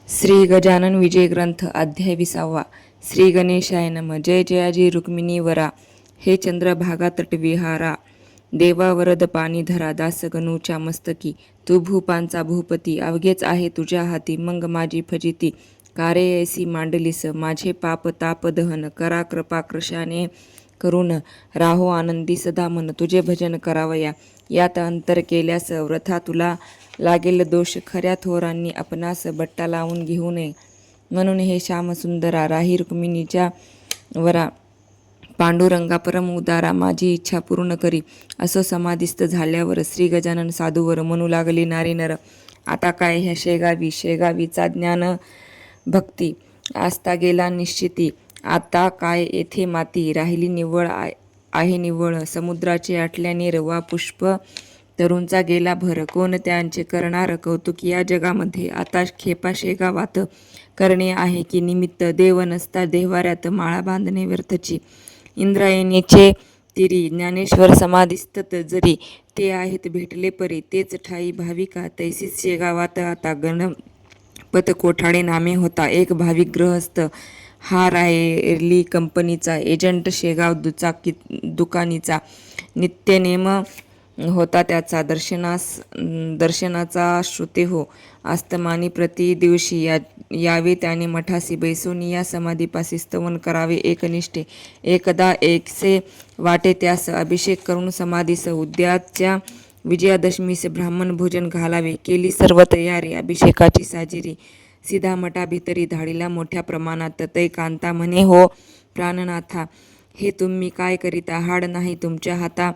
श्री गजानन विजय ग्रंथ अध्याय 20. श्री गणेशाय नम. जय जयाजी रुक्मिणी वरा. हे चंद्रभागा तटविहारा. देवा वरद पाणी धरा. दास गणूच्या मस्तकी. तू भूपांचा भूपती. अवघेच आहे तुझ्या हाती. मग माझी फजिती कारे ऐसी मांडलीस. माझे पाप ताप दहन करा. कृपा कृशाने करून राहो आनंदी सदा मन. तुझे भजन करावया यात अंतर केल्यास व्रथा तुला लागेल दोष. खऱ्या थोरांनी आपणास बट्टा लावून घेऊ नये. म्हणून हे श्यामसुंदरा राही रुक्मिणीच्या वरा. पांडुरंगा परम उदारा माझी इच्छा पूर्ण करी. असो समाधिस्थ झाल्यावर श्री गजानन साधूवर म्हणू लागले नारी नर. आता काय ह्या शेगावीचा ज्ञान भक्ती आस्था गेला निश्चिती. आता काय येथे माती राहिली निव्वळ आहे निव्वळ. समुद्राचे आटल्या नेर वा पुष्प तरुंचा गेला भर. कोण त्यांचे करणार कौतुक या जगामध्ये. आता खेपा शेगावात करणे आहे की निमित्त. देव नसता देव्हाऱ्यात माळा बांधणे व्यर्थची. इंद्रायणीचे तिरी ज्ञानेश्वर समाधिस्थ जरी. ते आहेत भेटले परी तेच ठाई भाविका. तैसीच शेगावात आता गणपत कोठाडे नामे होता एक भाविक गृहस्थ. हा रायली कंपनीचा एजंट शेगाव दुकानीचा. नित्यनेम होता त्याचा दर्शनाचा श्रुते हो. अस्तमानी प्रति दिवशी यावे त्याने मठासी. बैसून या समाधीपासी स्तवन करावे एकनिष्ठे. एकदा एकसे वाटे त्यास अभिषेक करून समाधीस. उद्याच्या विजयादशमीस ब्राह्मण भोजन घालावे. केली सर्व तयारी अभिषेकाची साजिरी. सीधा मठाभितरी धाडीला मोठ्या प्रमाणात. तै कांता म्हणे हो प्राणनाथा. हे तुम्ही काय करीता. हाड नाही तुमच्या हाता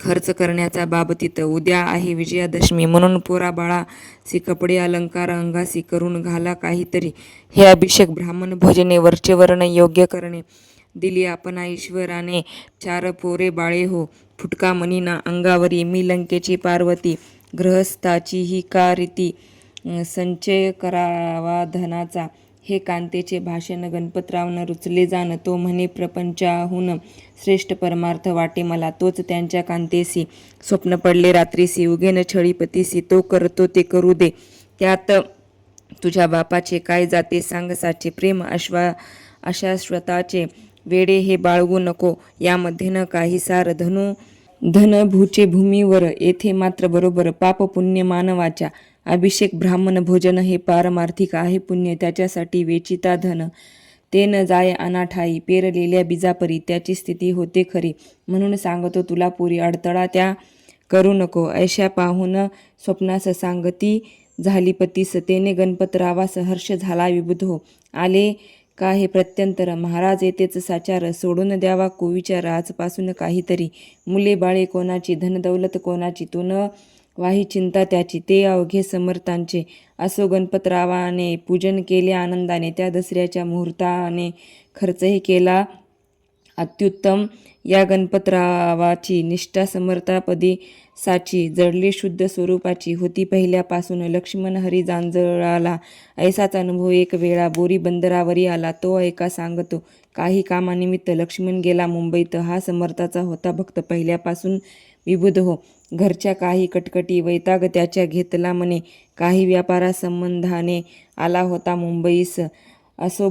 खर्च करण्याचा बाबतीत. उद्या आहे विजयादशमी म्हणून पोरा बाळासी कपडे अलंकार अंगासी करून घाला काहीतरी. हे अभिषेक ब्राह्मण भोजने वरचे वर्ण योग्य करणे. दिली आपणा ईश्वराने 4 पोरे बाळे हो. फुटका मनीना अंगावरी. मी लंकेची पार्वती. गृहस्थाची ही का रीती. संचय करावा धनाचा. हे कांतेचे भाषण गणपतरावनं रुचले जाण. तो म्हणे प्रपंचाहून श्रेष्ठ परमार्थ वाटे मला. तोच त्यांच्या कांतेसी स्वप्न पडले रात्रीसी. उगेन छळीपतीसी. तो करतो ते करू दे. त्यात तुझ्या बापाचे काय जाते सांग साचे. प्रेम अशाश्वताचे वेडे हे बाळगू नको. यामध्ये न काही सार. धन भूचे भूमीवर. येथे मात्र बरोबर. पाप पुण्य मानवाच्या. अभिषेक ब्राह्मण भोजन हे पारमार्थिक आहे पुण्य. त्याच्यासाठी वेचिता धन. ते न जाय अनाठाई. पेरलेल्या बीजापरी. त्याची स्थिती होते खरी. म्हणून सांगतो तुला पोरी अडथळा त्या करू नको. ऐशा पाहून स्वप्नास सांगती झाली पतीस. तेने गणपतरावास हर्ष झाला विबुध हो. आले का हे प्रत्यंतर. महाराज येतेच साचार. सोडून द्यावा कुविचार आजपासून काहीतरी. मुले बाळे कोणाची. धनदौलत कोणाची. तो न वाही चिंता त्याची. ते अवघे समर्थांचे. असो गणपतरावाने पूजन केले आनंदाने. त्या दसऱ्याच्या मुहूर्ताने खर्चही केला अत्युत्तम. या गणपतरावाची निष्ठा समर्थापदी साची. जडली शुद्ध स्वरूपाची होती पहिल्यापासून. लक्ष्मण हरी जांजळाला. ऐसाच अनुभव एक वेळा बोरी बंदरावरी आला. तो ऐका सांगतो. काही कामानिमित्त लक्ष्मण गेला मुंबईत. हा समर्थाचा होता भक्त पहिल्यापासून विबुध हो. घरच्या काही कटकटी वैताग त्याच्या घेतला मने. काही व्यापारासंबंधाने आला होता मुंबईस. असो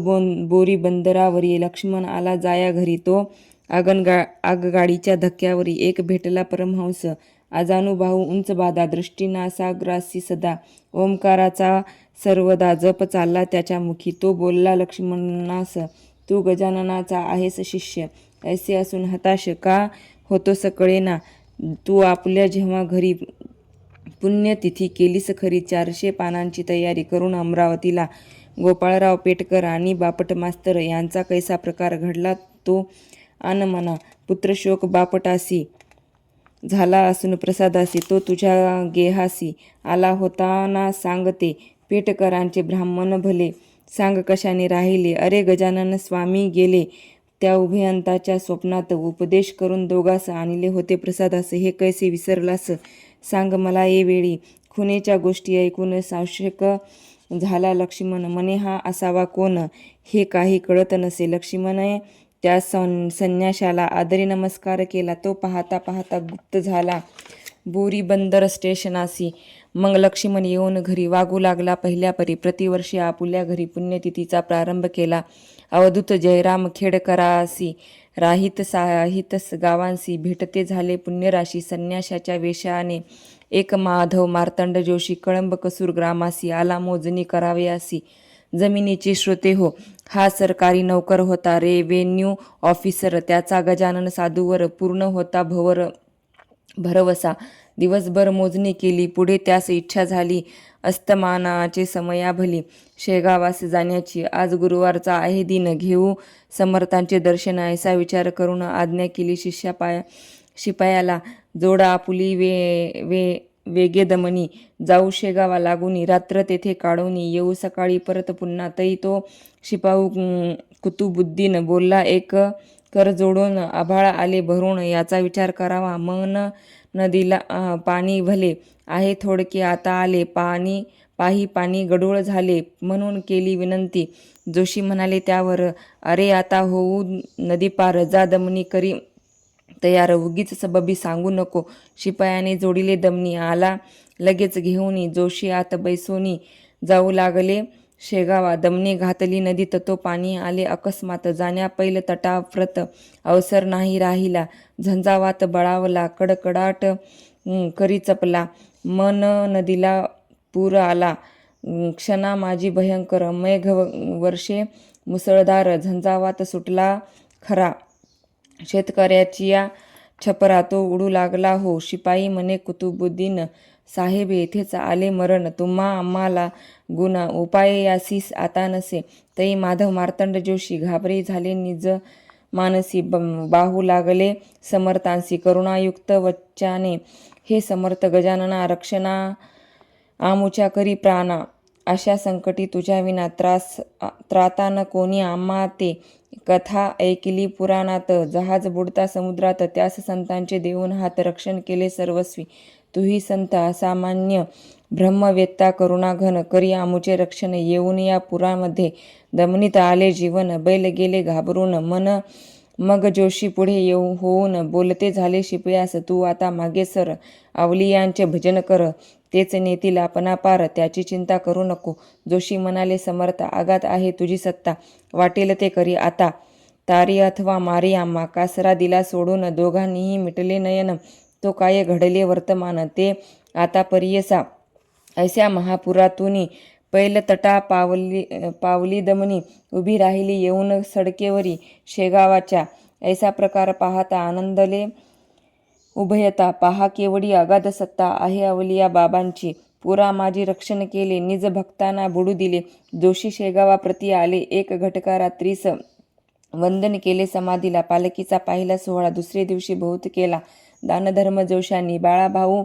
बोरी बंदरावरी लक्ष्मण आला जाया घरी. तो आगगाडीच्या धक्क्यावरी एक भेटला परमहंस. अजानुबाहू उंच बादा. दृष्टीनासाग्रासी सदा. ओंकाराचा सर्वदा जप चालला त्याच्या मुखी. तो बोलला लक्ष्मणास तू गजाननाचा आहेस शिष्य. ऐसे असून हताश का होतोस कळेना. तू आपल्या जेव्हा घरी पुण्यतिथी केलीस खरी. 400 पानांची तयारी करून अमरावतीला. गोपाळराव पेटकर आणि बापट मास्तर यांचा कैसा प्रकार घडला तो आन म्हणा. पुत्रशोक बापटासी झाला असून प्रसादासी. तो तुझ्या गेहासी आला होता ना सांगते. पेटकरांचे ब्राह्मण भले. सांग कशाने राहिले. अरे गजानन स्वामी गेले त्या उभयंताच्या स्वप्नात. उपदेश करून दोघास आणले होते प्रसादास. हे कैसे विसरलास सांग मला ये वेळी. खुनेच्या गोष्टी ऐकून संशयक झाला लक्ष्मण. म्हणे हा असावा कोण हे काही कळत नसे. लक्ष्मणे त्या संन्याशाला आदरी नमस्कार केला. तो पाहता पाहता गुप्त झाला बोरी बंदर स्टेशनासी. मग लक्ष्मण येऊन घरी वागू लागला पहिल्या परी. प्रतिवर्षी आपुल्या घरी पुण्यतिथीचा प्रारंभ केला. अवधूत जयराम खेडकरासी राहित साहित गावांसी भेटते झाले पुण्यराशी. संन्याशाच्या वेशाने एक माधव मार्तंड जोशी कळंब कसूर ग्रामासी आला मोजणी करावयासी. जमिनीची श्रोते हो. हा सरकारी नौकर होता, रेव्हेन्यू ऑफिसर. त्याचा गजानन साधूवर पूर्ण होता भरवसा. दिवसभर मोजणी केली. पुढे त्यास इच्छा झाली अस्तमानाचे समयाभली शेगावास जाण्याची. आज गुरुवारचा आहे दिन, घेऊ समर्थांचे दर्शन ऐसा विचार करून आज्ञा केली शिपायाला. जोडा आपुली वेगे दमनी. जाऊ शेगावा लागुनी. रात्र तेथे काढूनी. येऊ सकाळी परत पुन्हा. तई तो शिपाऊ कुतुबुद्दीन बोलला, एक कर जोडून आभाळ आले भरून, याचा विचार करावा. मन नदीला पाणी भले आहे थोडके आता आले. पाणी गडूळ झाले म्हणून केली विनंती. जोशी म्हणाले त्यावर, अरे आता होऊ नदी पार. जा दमनी करी तयार. उगीच सबबी सांगू नको. शिपायाने जोडिले दमनी. आला लगेच घेऊनी. जोशी आत बैसोनी जाऊ लागले शेगावा. दमनी घातली नदीत तो पाणी आले अकस्मात. जाण्या पैल तटाप्रत अवसर नाही राहिला. झंझावात बळावला. कडकडाट करी चपला. मन नदीला पूर आला. क्षणा माझी भयंकर. मेघ वर्षे मुसळधार. झंझावात सुटला खरा. शेतकऱ्याच्या छपरा तो उडू लागला हो. शिपाई म्हणे, कुतुबुद्दीन साहेब येथेच आले मरण. तुम्हा आम्हाला गुन्हा उपाय यासीस आता नसे. तई माधव मार्तंड जोशी घाबरे झाले निज मानसी. बाहू लागले समर्थांसी करुणायुक्त वच्चाने. हे समर्थ गजानना रक्षणा आमुच्या करी प्राणा. अशा संकटी तुझ्या विना त्राता न कोणी आम्हा ते. कथा ऐकली पुराणात. जहाज बुडता समुद्रात. त्यास संतांचे देऊन हात. रक्षण केले सर्वस्वी. तुही संत असामान्य ब्रह्मवेत्ता करुणाघन. करी आमुचे रक्षण. येऊन या पुरामध्ये दमनीत आले जीवन. बैल गेले घाबरून मन. मग जोशी पुढे होऊन बोलते झाले शिपयास, तू आता मागे सर. अवलियांचे भजन कर. तेच नेतील आपणा पार. त्याची चिंता करू नको. जोशी म्हणाले, समर्थ आगात आहे तुझी सत्ता. वाटेल ते करी आता. तारी अथवा मारी आम्हा. कासरा दिला सोडून. दोघांनीही मिटले नयन. तो काय घडले वर्तमान. ते आता परियसा. ऐस्या महापुरातूनी पैल तटा पावली दमनी. उभी राहिली येऊन सडकेवरी शेगावाच्या. ऐसा प्रकार पाहता आनंदले उभयता. पहा केवढी अगाध सत्ता आहे अवलिया बाबांची. पुरा माझी रक्षण केले. निज भक्तांना बुडू दिले. जोशी शेगावाप्रती आले. एक घटका रात्रीस वंदन केले समाधीला. पालखीचा पाहिला सोहळा दुसरे दिवशी बहुत केला. दानधर्म जोशांनी. बाळाभाऊ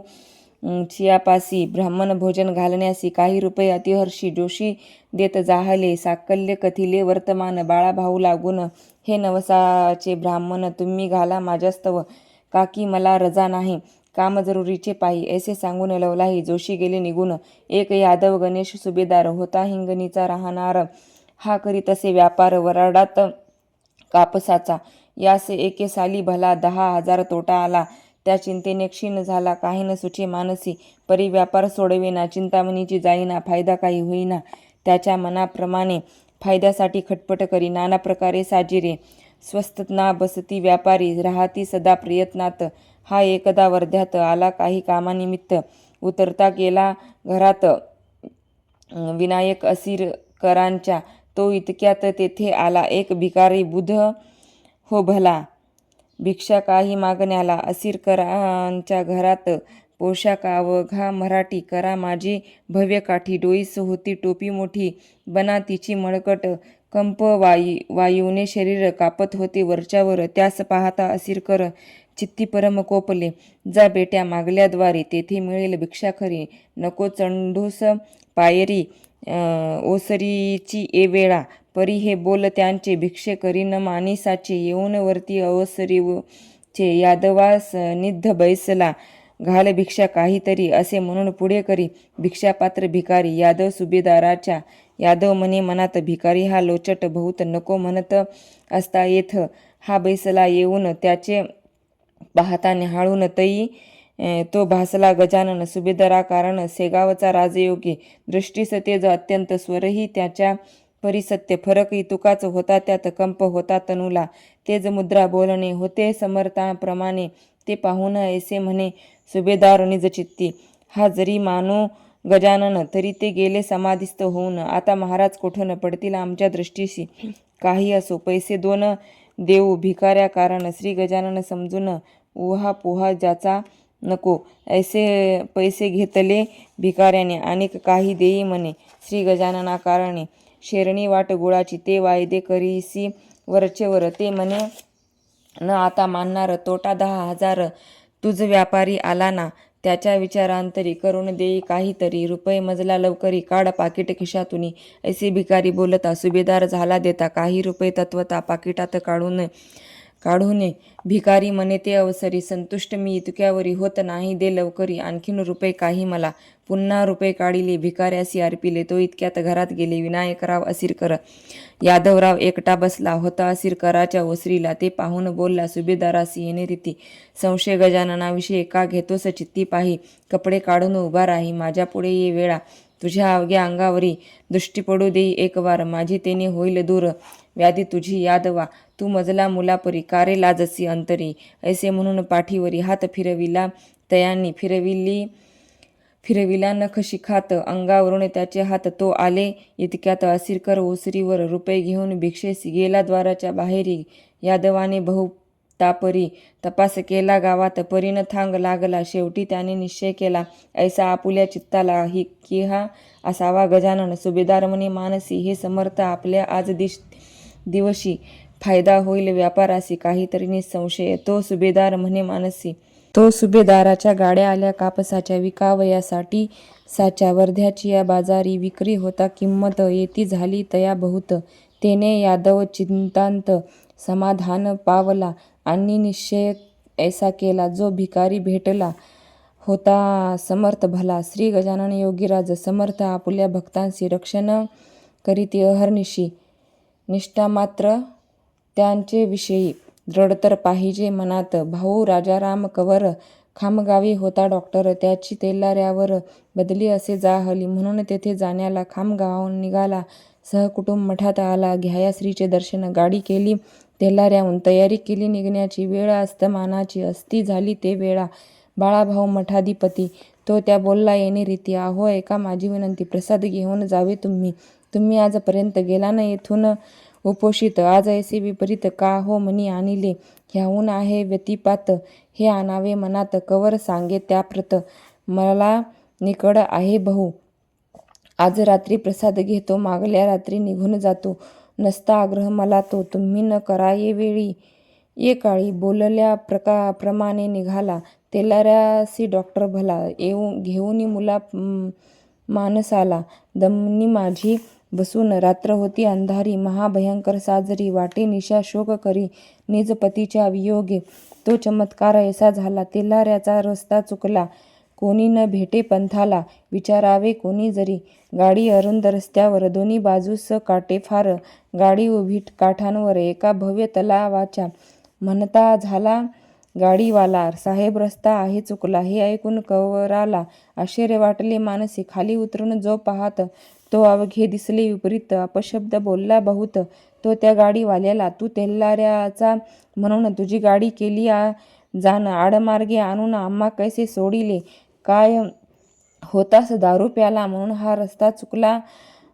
चियापासी ब्राह्मण भोजन घालण्यासी. काही रुपये अतिहर्षी जोशी देत जाहले. साकल्य कथिले वर्तमान बाळाभाऊ लागून. हे नवसाचे ब्राह्मण तुम्ही घाला माझ्यास्तव. काकी मला रजा नाही. काम जरुरीचे पाही. ऐसे सांगून लवलाही जोशी गेले निघून. एक यादव गणेश सुभेदार होता हिंगणीचा राहणार. हा करी तसे व्यापार वराडात कापसाचा. यास एके साली भला 10,000 तोटा आला. त्या चिंतेने क्षीण झाला. काही न सुचे मानसी. परी व्यापार सोडवेना. चिंतामणीची जाईना. फायदा काही होईना. त्याच्या मनाप्रमाणे फायद्यासाठी खटपट करी. नाना प्रकारे साजिरे. स्वस्त ना बसती व्यापारी. राहती सदा प्रयत्नात. हा एकदा वर्ध्यात आला काही कामानिमित्त. उतरता गेला घरात विनायक असीरकरांच्या. तो इतक्यात तेथे आला एक भिकारी. बुध हो भला. भिक्षा काही मागण्याला. असीरकरांच्या घरात पोशाख अवघा मराठी. करा माझी भव्य काठी. डोईस होती टोपी मोठी. बना तिची मळकट. कंप वायूने शरीर कापत होते वरच्यावर. त्यास पाहता असीरकर चित्ती परम कोपले. जा बेट्या मागल्याद्वारे. तेथे मिळेल भिक्षा खरी. नको चंडूस पायरी ओसरीची ए वेळा. परी हे बोल त्यांचे. भिक्षे करीन मानिसाचे. येऊन वरती अवसरीचे. यादवास निध बैसला. घाल भिक्षा काहीतरी. असे म्हणून पुढे करी. भिक्षापात्र भिकारी. यादव सुभेदाराच्या. यादव म्हणे मनात, भिकारी हा लोचट बहुत. नको म्हणत असता येथ. हा बैसला येऊन त्याचे पाहता निहाळून. तई तो भासला गजानन सुभेदारा, कारण सेगावचा राजयोगी दृष्टीस तेज अत्यंत, स्वरही त्याच्या परिसत्य, फरकही तुकाच होता त्यात, कंप होता तनुला तेज, मुद्रा बोलणे होते समर्थाप्रमाणे, ते पाहून ऐसे म्हणे सुभेदार निज चित्ती, हा जरी मानो गजानन तरी ते गेले समाधिस्थ होऊन, आता महाराज कोठून पडतील आमच्या दृष्टीशी, काही असो पैसे 2 देऊ भिकाऱ्या, कारण श्री गजानन समजून उहा पोहा ज्याचा नको, ऐसे पैसे घेतले भिकाऱ्याने, अनेक काही देई म्हणे श्री गजानना कारणे, शेरणी वाट गुळाची ते वायदे करीसी वरचेवर, ते म्हणे न आता मानणार, तोटा 10,000 तुझ व्यापारी आला ना, त्याच्या विचारांतरी करून देई काहीतरी, रुपये मजला लवकरी, काढ पाकिट खिशातुनी, ऐसे भिकारी बोलता सुभेदार झाला देता, काही रुपये तत्वता पाकिटात काढून भिकारी म्हणे ते अवसरी, संतुष्ट मी इतक्यावरी होत नाही, दे लवकरी आणखीन रुपये काही मला, पुन्हा रुपये काढिले भिकाऱ्यासी अर्पिले, तो इतक्यात घरात गेले विनायकराव असिरकर, यादवराव एकटा बसला होता असिरकराच्या ओसरीला, ते पाहून बोलला सुभेदारासी येणे रीती, संशय गजाननाविषयी का घेतोस चित्ती पाही, कपडे काढून उभा राही माझ्या पुढे ये वेळा, तुझ्या अवघ्या अंगावरी दृष्टी पडू देई एक वार, माझी तेने होईल दूर व्याधी तुझी यादवा, तू मजला मुलापरी कारे लाजसी अंतरी, ऐसे म्हणून पाठीवरी हात फिरविला तयांनी, फिरविला नख शिखात, अंगावरून त्याचे हात तो आले इतक्यात, असिरकर ओसरीवर रुपये घेऊन भिक्षेस गेला द्वाराच्या बाहेरी, यादवाने बहुतापरी तपास केला गावात, परीन थांग लागला, शेवटी त्याने निश्चय केला ऐसा आपुल्या चित्ताला की हा असावा गजानन, सुभेदार म्हणे मानसी, हे समर्थ आपल्या आज दिवशी फायदा होईल व्यापारासी, काहीतरी निसंशय, तो सुभेदार म्हणे मानसी, तो सुभेदाराच्या गाड्या आल्या कापसाच्या विकावयासाठी, साच्या वर्ध्याची या बाजारी विक्री होता, किंमत येती झाली तया बहुत, तेने यादव चिंतांत समाधान पावला, आणि निश्चय ऐसा केला, जो भिकारी भेटला होता समर्थ भला, श्री गजानन योगीराज समर्थ आपुल्या भक्तांशी रक्षण करीती अहर्निशी, निष्ठा मात्र त्यांचे विषयी दृढतर पाहिजे मनात, भाऊ राजाराम कवर खामगावी होता डॉक्टर, त्याची तेलाऱ्यावर बदली असे जाहली, म्हणून तेथे जाण्याला खामगावाहून निघाला, सहकुटुंब मठात आला, घ्याया श्रीचे दर्शन, गाडी केली तेलाऱ्याहून, तयारी केली निघण्याची, वेळ अस्तमानाची असती झाली ते वेळा, बाळाभाऊ मठाधिपती तो त्या बोलला येणे रीती, अहो ऐका माझी विनंती, प्रसाद घेऊन जावे तुम्ही आजपर्यंत गेला न येथून उपोषित, आज ऐसे विपरीत का हो मनी आणिले, ह्याहून आहे व्यतिपात, हे आणावे मनात, कवर सांगे त्याप्रत, मला निकड आहे बहु, आज रात्री प्रसाद घेतो, मागल्या रात्री निघून जातो, नसता आग्रह मला तो, तुम्ही न करा ये वेळी ये काळी, बोलल्या प्रमाणे निघाला तेलाऱ्यासी डॉक्टर भला, घेऊनी मुला मानसाला, दमनी माझी बसून, रात्र होती अंधारी महाभयंकर साजरी, वाटे निशा शोक करी निज पतीच्या वियोगे, तो चमत्कार ऐसा झाला, तेलाऱ्याचा रस्ता चुकला, कोणी न भेटे पंथाला, विचारावे कोणी जरी, गाडी अरुंद रस्त्यावर, दोन्ही बाजूस काटे फार, गाडी उभी काठांवर, एका भव्य तलावाच्या, म्हणता झाला गाडीवाला, साहेब रस्ता आहे चुकला, हे ऐकून कवराला आश्चर्य वाटले मानसी, खाली उतरून जो पाहात तो अवघे दिसले विपरीत, अपशब्द बोलला बहुत तो त्या गाडीवाल्याला, तू तेलाऱ्याचा म्हणून तुझी गाडी केली जाण, आडमार्गे आणून आम्हा कैसे सोडिले, काय होतास दारू प्याला म्हणून हा रस्ता चुकला,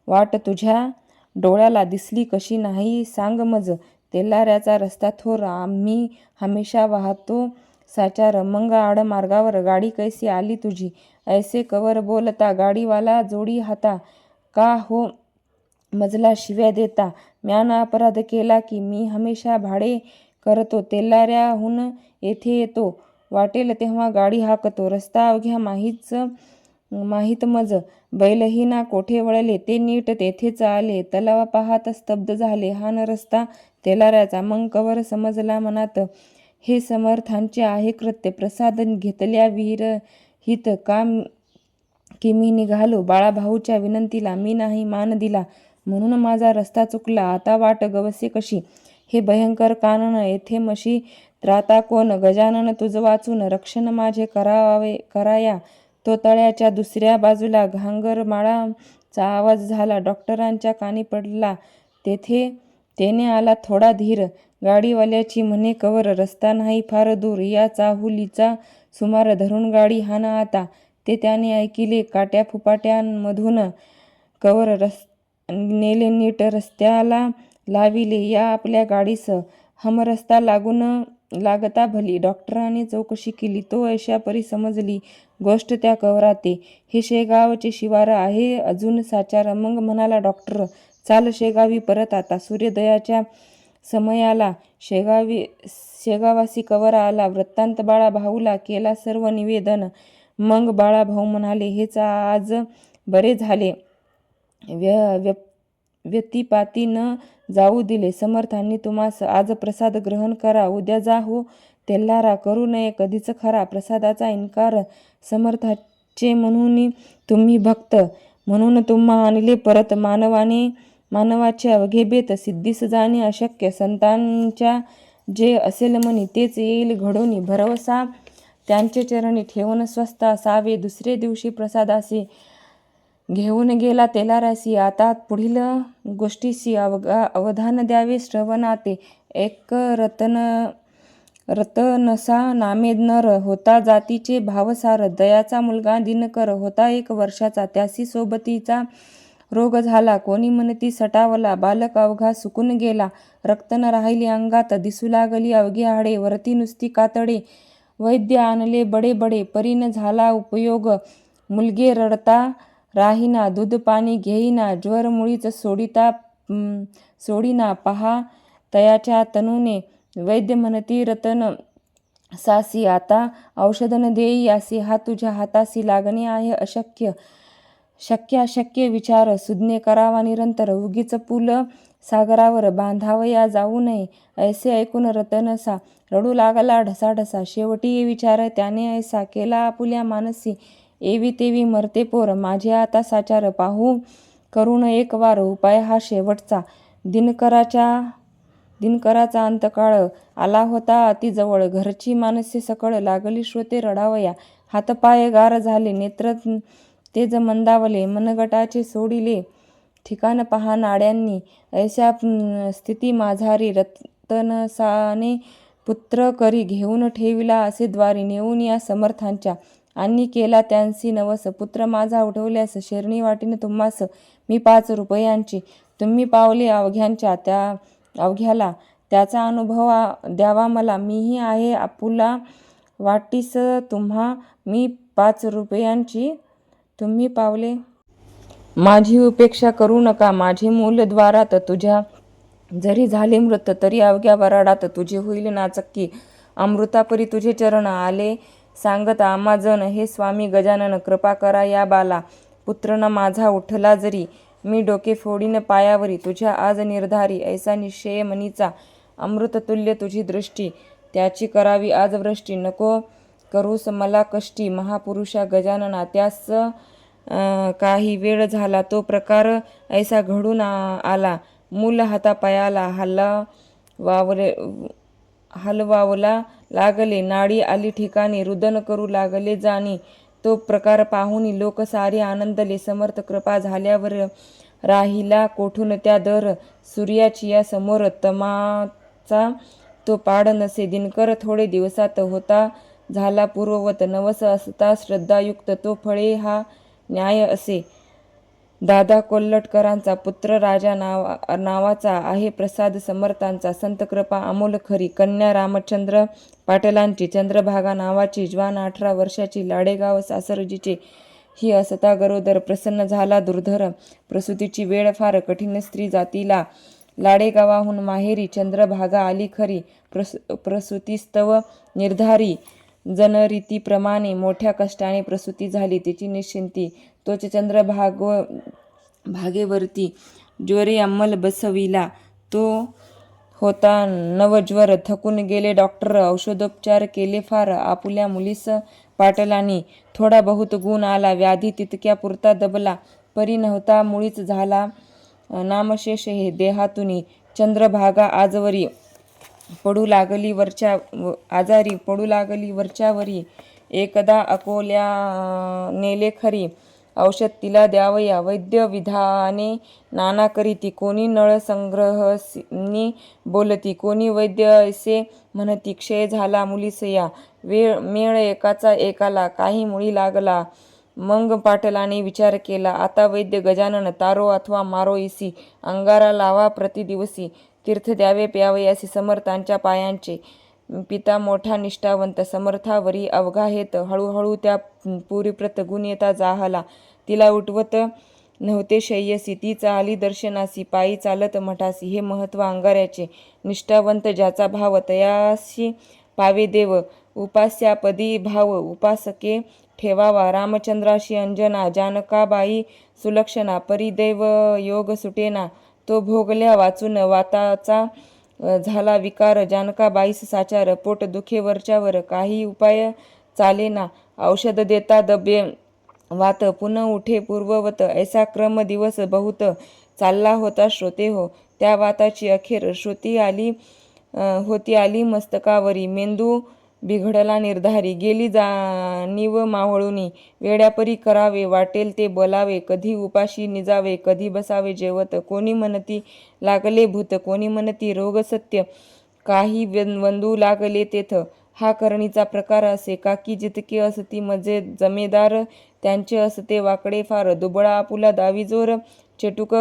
वाट तुझ्या डोळ्याला दिसली कशी नाही सांग मज, तेलाऱ्याचा रस्ता थोर आम्ही हमेशा वाहतो साचार, मग आडमार्गावर गाडी कैसी आली तुझी, ऐसे कवर बोलता गाडीवाला जोडी हाता, का हो मजला शिव्या देता, म्यान अपराध केला की मी हमेशा भाडे करतो, तेलाऱ्याहून येथे येतो, वाटेल तेव्हा गाडी हाकतो, रस्ता अवघ्या माहीत मज, बैलही ना कोठे वळले, ते नीट तेथेच आले, तलावा पाहात स्तब्ध झाले, हा न रस्ता तेलाऱ्याचा, मग कवर समजला मनात, हे समर्थांचे आहे कृत्य, प्रसाद घेतल्या विरहित का की मी निघालो बाळाभाऊच्या विनंतीला, मी नाही मान दिला म्हणून माझा रस्ता चुकला, आता वाट गवसे कशी, हे भयंकर कानन येथे मशी त्राता कोण गजानन तुझ वाचून रक्षण माझे कराया. तो तळ्याच्या दुसऱ्या बाजूला घांगरमाळाचा आवाज झाला. डॉक्टरांच्या कानी पडला. तेने आला थोडा धीर. गाडीवाल्याची म्हणे, कवर रस्ता नाही फार दूर. या चाहुलीचा सुमार धरून गाडी हाना आता. ते त्याने ऐकिले. काट्याफुपाट्यांमधून कवर नेले नीट रस्त्याला लाविले. या आपल्या गाडीस हमरस्ता लागता भली. डॉक्टरांनी चौकशी केली. तो ऐशापरी समजली गोष्ट त्या कवराते. हे शेगावचे शिवार आहे अजून साचार. मग म्हणाला डॉक्टर, चाल शेगावी परत आता. सूर्योदयाच्या समयाला शेगावासी कवर आला. वृत्तांत बाळाभाऊला केला सर्व निवेदन. मग बाळाभाऊ म्हणाले, हेच आज बरे झाले. व्यतिपाती न जाऊ दिले. समर्थांनी तुम्हास आज प्रसाद ग्रहण करा. उद्या जा हो तेल्हारा. करू नये कधीच खरा प्रसादाचा इन्कार. समर्थाचे म्हणून तुम्ही भक्त, म्हणून तुम्हा आणले परत. मानवाचे अवघे बेत सिद्धीस जाणे अशक्य. संतांच्या जे असेल मनी तेच येईल घडोनी. भरवसा त्यांचे चरणी ठेवून स्वस्थ असावे. दुसरे दिवशी प्रसादासी घेऊन गेला तेलारासी. आता पुढील गोष्टीशी अवधान द्यावे श्रवणाते. एक रतनसा नामे नर होता. जातीचे भावसार. दयाचा मुलगा दिनकर होता 1 वर्षाचा. त्यासी सोबतीचा रोग झाला. कोणी म्हणती सटावला. बालक अवघा सुकून गेला. रक्त न राहिली अंगात. दिसू लागली अवघी हाडे. वरती नुसती कातडे. वैद्य आणले बडे बडे. परीन झाला उपयोग. मुलगे रडता राहीना. दूध पाणी घेईना. ज्वर मुळीच सोडीना. पहा तयाच्या तनूने. वैद्य म्हणती रतन सासी. आता औषध न देई यासी. हा तुझ्या हातासी लागणे आहे अशक्य. शक्य अशक्य विचार. सुज्ञे करावा निरंतर. उगीच पूल सागरावर बांधावया जाऊ नये. ऐसे ऐकून रतनसा रडू लागला ढसाढसा. शेवटी विचार त्याने ऐसा केला आपुल्या मानसी. एवी तेवी मरते पोर. माझे आता साचार. पाहू करून एक वार. उपाय हा शेवटचा. दिनकराचा अंतकाळ आला होता अतिजवळ. घरची माणसे सकळ लागली श्रोते रडावया. हातपाय गार झाले. नेत्र तेज मंदावले. मनगटाचे सोडिले ठिकाण पहा नाड्यांनी. ऐशा स्थिती माझारी. रतनसाने पुत्र करी घेऊन ठेविला असे द्वारी. नेऊन या समर्थांच्या आणि केला त्यांसी नवस. पुत्र माझा उठवल्यास शेरणी वाटीन तुम्हास मी 5 रुपयांची. तुम्ही पावले अवघ्याला त्याचा अनुभव द्यावा मला. मीही आहे आपुला वाटीस तुम्हा मी 5 रुपयांची. तुम्ही पावले माझी उपेक्षा करू नका. माझे मूल द्वारात तुझ्या जरी झाले मृत तरी अवघ्या वराडात तुझे होईल नाचक्की. अमृतापरी तुझे चरण आले सांगत आमाजन. हे स्वामी गजानन कृपा करा या बाला. पुत्र न माझा उठला जरी मी डोके फोडीन पायावरी. तुझ्या आज निर्धारी ऐसा निश्चय मनीचा. अमृततुल्य तुझी दृष्टी त्याची करावी आज वृष्टी. नको करूस मला कष्टी. महापुरुषा गजानना त्यास काही वेळ झाला. तो प्रकार ऐसा घडून आला. मूल हातापायाला हलवावला लागले. नाडी आली ठिकाणी. रुदन करू लागले जाणी. तो प्रकार पाहुनी लोक सारे आनंदले. समर्थ कृपा झाल्यावर राहिला कोठून त्या दर. सूर्याची या समोर तमाचा तो पाड नसे. दिनकर थोडे दिवसात होता झाला पूर्ववत. नवस असता श्रद्धायुक्त तो फळे हा न्याय असे. दादा कोल्हटकरांचा पुत्र राजा नावाचा आहे. प्रसाद समर्थांचा. संत कृपा अमोल खरी. कन्या रामचंद्र पाटलांची. चंद्रभागा नावाची. जवान 18 वर्षाची. लाडेगाव सासरजीचे. ही असता गरोदर. प्रसन्न झाला दुर्धर. प्रसूतीची वेळ फार कठीण स्त्री जातीला. लाडेगावाहून माहेरी चंद्रभागा आली खरी. प्रसूतीस्तव निर्धारी. जनरीतीप्रमाणे मोठ्या कष्टाने प्रसूती झाली. तिची निश्चिंती. तोच चंद्रभागेवरती ज्वरे अंमल बसविला. तो होता नवज्वर. थकून गेले डॉक्टर. औषधोपचार केले फार. आपुल्या मुलीस पाटलांनी. थोडा बहुत गुण आला. व्याधी तितक्या पुरता दबला. परी नव्हता मुळीच झाला नामशेष हे देहातुनी. चंद्रभागा आजवरी पडू लागली आजारी पडू लागली वरच्यावरी. एकदा अकोल्या नेले खरी, औषध तिला द्यावया. वैद्य विधाने नाना करीती. कोणी नळसंग्रहनी बोलती, कोणी वैद्य ऐसे म्हणती. क्षय झाला मुलीसया, मेळ एकाचा एकाला. काही मुळी लागला. मग पाटलाने विचार केला, आता वैद्य गजानन तारो अथवा मारो इसी. अंगारा लावा प्रतिदिवसी. तीर्थ द्यावे प्यावयासी समर्थांच्या पायांचे. पिता मोठा निष्ठावंत, समर्थावरी अवघा हेत. हळूहळू त्या पुरीप्रत गुण येता जाहला. तिला उठवत नव्हते शय्यसी. ती चाली दर्शनासी, पायी चालत मठासी. हे महत्व अंगाऱ्याचे. निष्ठावंत ज्याचा भाव, तयासी पावे देव. उपास्यापदी भाव उपासके ठेवावा. रामचंद्राशी अंजना, जानकाबाई सुलक्षणा. परिदैव योग सुटेना, तो भोगल्या वाचून. वाताचा झाला विकार, जानकाबाईस साचार. पोट दुखे वरच्यावर, काही उपाय चालेना. औषध देता दबे वात, पुन्हा उठे पूर्ववत. ऐसा क्रम दिवस बहुत चालला होता श्रोते हो. त्या वाताची अखेर होती आली मस्तकावरी. मेंदू बिघडला निर्धारी, गेली जाणीव मावळुनी. वेड्यापरी करावे वाटेल ते बोलावे, कधी उपाशी निजावे, कधी बसावे जेवत. कोणी म्हणती लागले भूत, कोणी म्हणती रोग सत्य. काही वंदू लागले तेथ. हा करणीचा प्रकार असे का, की जितके असती जमेदार त्यांचे असते वाकडे फार. दुबळा आपुला दावीजोर, चेटूक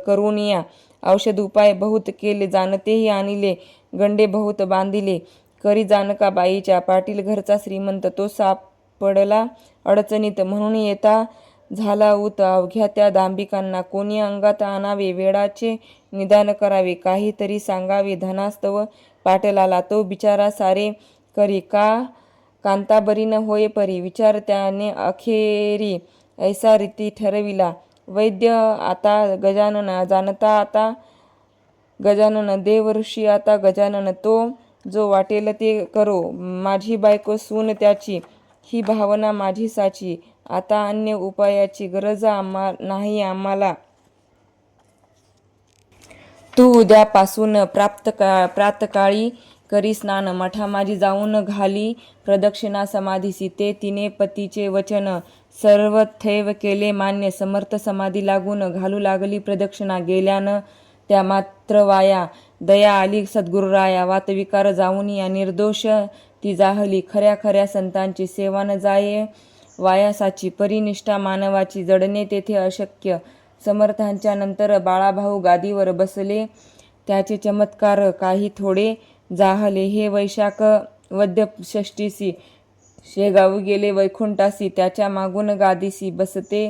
करुनिया. औषध उपाय बहुत केले, जाणतेही आणले. गंडे बहुत बांधिले, करी जानकाबाईच्या. पाटील घरचा श्रीमंत, तो सापडला अडचणीत. म्हणून येता झाला ऊत अवघ्या त्या दांभिकांना. कोणी अंगात आणावे, वेडाचे निदान करावे, काहीतरी सांगावे धनास्तव पाटलाला. तो बिचारा सारे करी, का कांता बरी न होय परी. विचार त्याने अखेरी ऐसा रीती ठरविला. वैद्य आता गजानन, जाणता आता गजानन. देव ऋषी आता गजानन. तो जो वाटेल ते करो. माझी बायको सून त्याची, ही भावना माझी साची. आता अन्य उपायाची गरज नाही आम्हाला. तू उद्यापासून प्रातकाळी करी स्नान. मठामाजी जाऊन घाली प्रदक्षिणा समाधीसी. ते तिने पतीचे वचन सर्वथैव केले मान्य. समर्थ समाधी लागून घालू लागली प्रदक्षिणा. गेल्यान त्या मात्र वाया. दया आली सद्गुरुराया. वातविकार जाऊन या निर्दोष ती जाहली. खऱ्या खऱ्या संतांची सेवा न जाये वायासाची. परिनिष्ठा मानवाची जडणे तेथे अशक्य. समर्थांच्या नंतर बाळाभाऊ गादीवर बसले. त्याचे चमत्कार काही थोडे जाहले. हे वैशाख वद्य षष्टीसी शेगाव गेले वैकुंठासी. त्याच्या मागून गादीसी बसते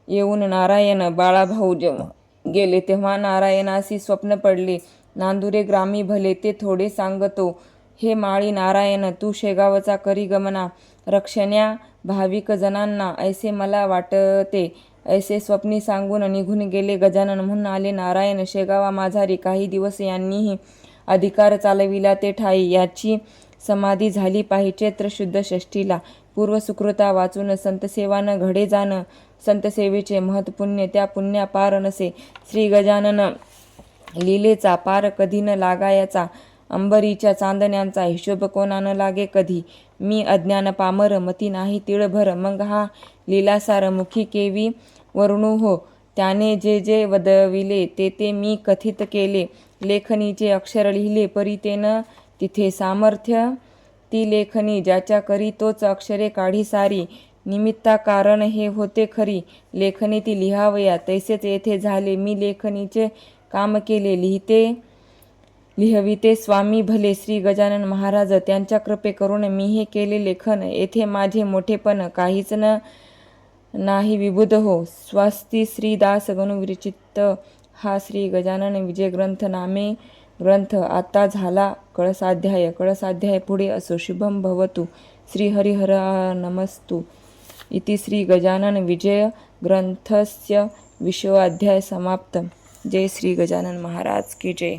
येऊन नारायण. बाळाभाऊ जेव्हा गेले तेव्हा नारायणासी स्वप्न पडले. नांदुरे ग्रामी भले ते थोडे सांगतो. हे माळी नारायण, तू शेगावचा करी गमना. रक्षण्या भाविक जनांना ऐसे मला वाटते. ऐसे स्वप्नी सांगून निघून गेले गजानन. म्हणून आले नारायण शेगावा माझारी. काही दिवस यांनीही अधिकार चालविला ते ठाई. याची समाधी झाली पाहि चैत्र शुद्ध षष्टीला. पूर्व सुकृता वाचून संतसेवा न घडे जाण. संतसेवेचे महत्पुण्य त्या पुण्या पार नसे. श्री गजानन लीलेचा पार कधी न लागायचा. अंबरीच्या चांदण्यांचा हिशोब कोणा न लागे कधी. मी अज्ञान पामर, मती नाही तिळभर. मग हा लीलासार मुखी केवी वर्णू हो. त्याने जे जे वदविले ते ते मी कथित केले. लेखनीचे अक्षर लिहिले परी ते न तिथे सामर्थ्य. ती लेखनी ज्याच्या करी तोच अक्षरे काढी सारी. निमित्ता कारण हे होते खरी. लेखनी ती लिहावया तैसेच येथे झाले. मी लेखनीचे काम केले, लिहविते स्वामी भले. श्री गजानन महाराज त्यांच्या कृपे करून मी हे केले लेखन. येथे माझे मोठेपण काहीच नाही विबुध हो. स्वस्ती श्री दास गणुविरचित हा श्री गजानन विजय ग्रंथ नामे ग्रंथ आता झाला कळसाध्याय. कळसाध्याय पुढे असो. शुभम भवतु. श्री हरिहरानमस्तु. इति श्री गजानन विजय ग्रंथस्य 20वा अध्याय समाप्त. जय श्री गजानन महाराज की जय.